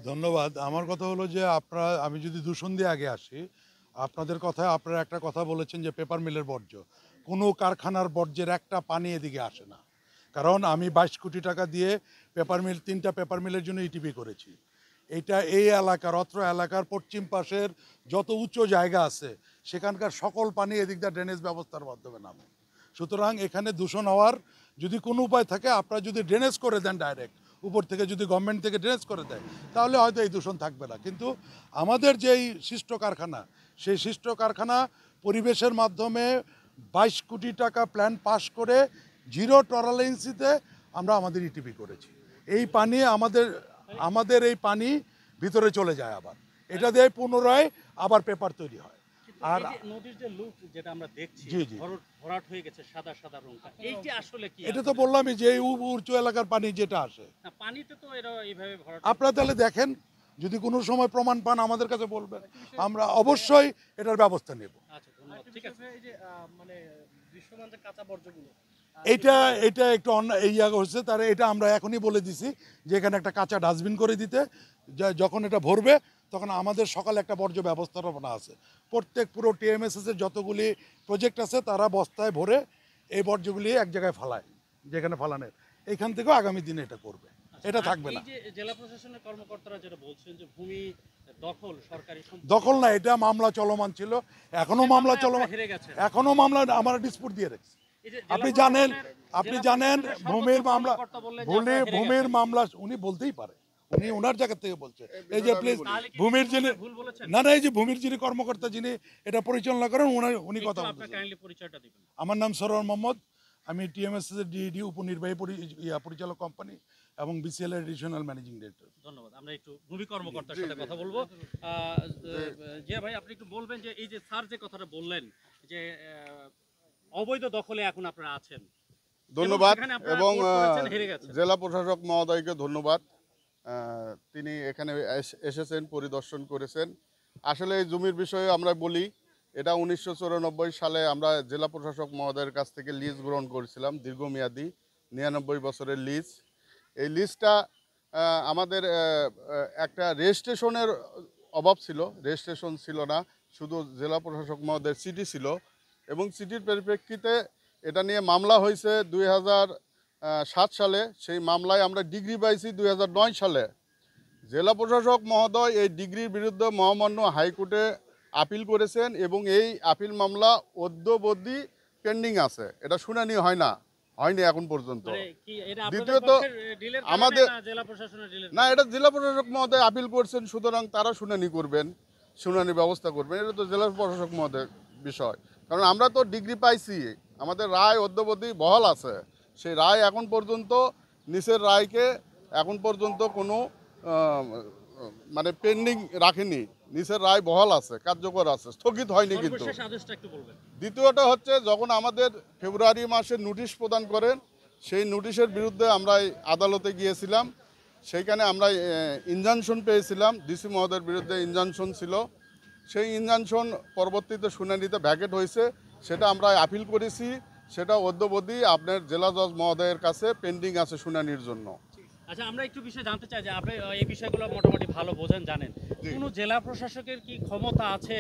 ধন্যবাদ। আমার কথা হলো যে আমি যদি দূষণ দিয়ে আগে আসি, আপনাদের কথায় আপনারা একটা কথা বলেছেন যে পেপার মিলের বর্জ্য। কোনো কারখানার বর্জ্যের একটা পানি এদিকে আসে না। কারণ আমি 22 কোটি টাকা দিয়ে পেপার মিল 3টা পেপার মিলের জন্য ইটিপি করেছি। এটা এই এলাকার অত্র এলাকার পশ্চিম পাশের যত উঁচু জায়গা আছে সেখানকার সকল পানি এদিক দিয়ে ড্রেনেজ ব্যবস্থার মাধ্যমে নামে। সুতরাং এখানে দূষণ হওয়ার যদি কোনো উপায় থাকে, আপনারা যদি ড্রেনেজ করে দেন ডাইরেক্ট উপর থেকে, যদি গভর্নমেন্ট থেকে ড্রেনেজ করে দেয়, তাহলে হয়তো এই দূষণ থাকবে না। কিন্তু আমাদের যেই সৃষ্ট কারখানা, সেই সৃষ্ট কারখানা পরিবেশের মাধ্যমে 22 কোটি টাকা প্ল্যান পাস করে জিরো টলারেন্সিতে আমরা আমাদের ইটিপি করেছি। এই পানি আমাদের এই পানি ভিতরে চলে যায়, আবার এটা দিয়ে পুনরায় আবার পেপার তৈরি হয়। আর নদীর যে লুক যেটা আমরা দেখছি ভরাট হয়ে গেছে সাদা সাদা রংটা, এইটা আসলে কি? এটা তো বললামই যে এই উঁচু এলাকার পানি যেটা আসে, না পানিতে তো এরা এইভাবে ভরাট। আপনারা তাহলে দেখেন, যদি কোনো সময় প্রমাণ পান আমাদের কাছে বলবেন, আমরা অবশ্যই এটার ব্যবস্থা নেব। আচ্ছা ধন্যবাদ। ঠিক আছে, এই যে মানে দৃশ্যমান যে কাঁচা বর্জ্যগুলো, এটা একটু এই জায়গা হচ্ছে, তারা এটা আমরা এখনই বলে দিছি যে এখানে একটা কাঁচা ডাস্টবিন করে দিতে, যখন এটা ভরবে তখন আমাদের সকালে একটা বর্জ্য ব্যবস্থাপনা আছে। প্রত্যেক পুরো টিএমএসএস এর যতগুলি প্রজেক্ট আছে তারা বস্তায় ভরে এই বর্জ্যগুলি এক জায়গায় ফালায়, যেখানে ফালানের এইখান থেকেও আগামী দিনে এটা করবে, এটা থাকবে না। এই যে জেলা প্রশাসনের কর্মকর্তারা যেটা বলছেন যে ভূমি দখল সরকারি দখল না, এটা মামলা চলমান ছিল, এখনো মামলা চলমান, এখনো মামলা আমরা ডিসপুট দিয়ে রেখেছি। আপনি জানেন ভূমির মামলা উনি বলতেই পারে, উনি ওনার জায়গা থেকে বলছে। এই যে প্লিজ ভূমির যিনি এই যে ভূমির যিনি কর্মকর্তা, যিনি এটা পরিচালনা করেন, উনি কথা বলছেন। আমার নাম সরোয়ার মোহাম্মদ, আমি টিএমএসএস এর ডিডি উপনির্বাহী পরিচালক কোম্পানি এবং বিসিএল এর রিজিওনাল ম্যানেজিং ডিরেক্টর। ধন্যবাদ। আমরা একটু ভূমি কর্মকর্তার সাথে কথা বলবো। যে ভাই আপনি একটু বলবেন যে এই যে স্যার যে কথাটা বললেন যে অবৈধ দখলে এখন আপনারা আছেন। ধন্যবাদ, এবং জেলা প্রশাসক মহোদয়কে ধন্যবাদ, তিনি এখানে এসেছেন, পরিদর্শন করেছেন। আসলে এই জমির বিষয়ে আমরা বলি, এটা 1994 সালে আমরা জেলা প্রশাসক মহোদয়ের কাছ থেকে লিজ গ্রহণ করেছিলাম, দীর্ঘমেয়াদী 99 বছরের লিজ। এই লিজটা আমাদের একটা রেজিস্ট্রেশনের অভাব ছিল, রেজিস্ট্রেশন ছিল না, শুধু জেলা প্রশাসক মহোদয়ের সিটি ছিল, এবং সিটির পরিপ্রেক্ষিতে এটা নিয়ে মামলা হয়েছে 2007 সালে। সেই মামলায় আমরা ডিগ্রি পাইছি 2009 সালে। জেলা প্রশাসক মহোদয় এই ডিগ্রির বিরুদ্ধে মহামান্য হাইকোর্টে আপিল করেছেন, এবং এই আপিল মামলা অদ্যাবধি পেন্ডিং আছে, এটা শুনানি হয়নি এখন পর্যন্ত। দ্বিতীয়ত আমাদের না, এটা জেলা প্রশাসক মহোদয় আপিল করছেন, সুতরাং তারা শুনানি ব্যবস্থা করবেন, এটা তো জেলা প্রশাসক মহোদয়ের বিষয়। কারণ আমরা তো ডিগ্রি পাইছি, আমাদের রায় অদ্যাবধি বহাল আছে। সেই রায় এখন পর্যন্ত, নিচের রায়কে এখন পর্যন্ত কোনো মানে পেন্ডিং রাখেনি, নিচের রায় বহাল আছে, কার্যকর আছে, স্থগিত হয়নি। কিন্তু দ্বিতীয়টা হচ্ছে, যখন আমাদের ফেব্রুয়ারি মাসে নোটিশ প্রদান করেন, সেই নোটিশের বিরুদ্ধে আমরা আদালতে গিয়েছিলাম, সেইখানে আমরা ইনজাংশন পেয়েছিলাম, ডিসি মহোদয়ের বিরুদ্ধে ইনজাংশন ছিল। সেই ইনজাংশন পরবর্তীতে শুনানিতে ভ্যাকেট হয়েছে, সেটা আমরা আপিল করেছি, সেটা অদ্যাবধি আপনার জেলা জজ মহোদয়ের কাছে পেন্ডিং আছে শুনানির জন্য। আচ্ছা, আমরা একটু বিষয় জানতে চাই যে আপনি এই বিষয়গুলো মোটামুটি ভালো বোঝেন, জানেন, কোন জেলা প্রশাসকের কি ক্ষমতা আছে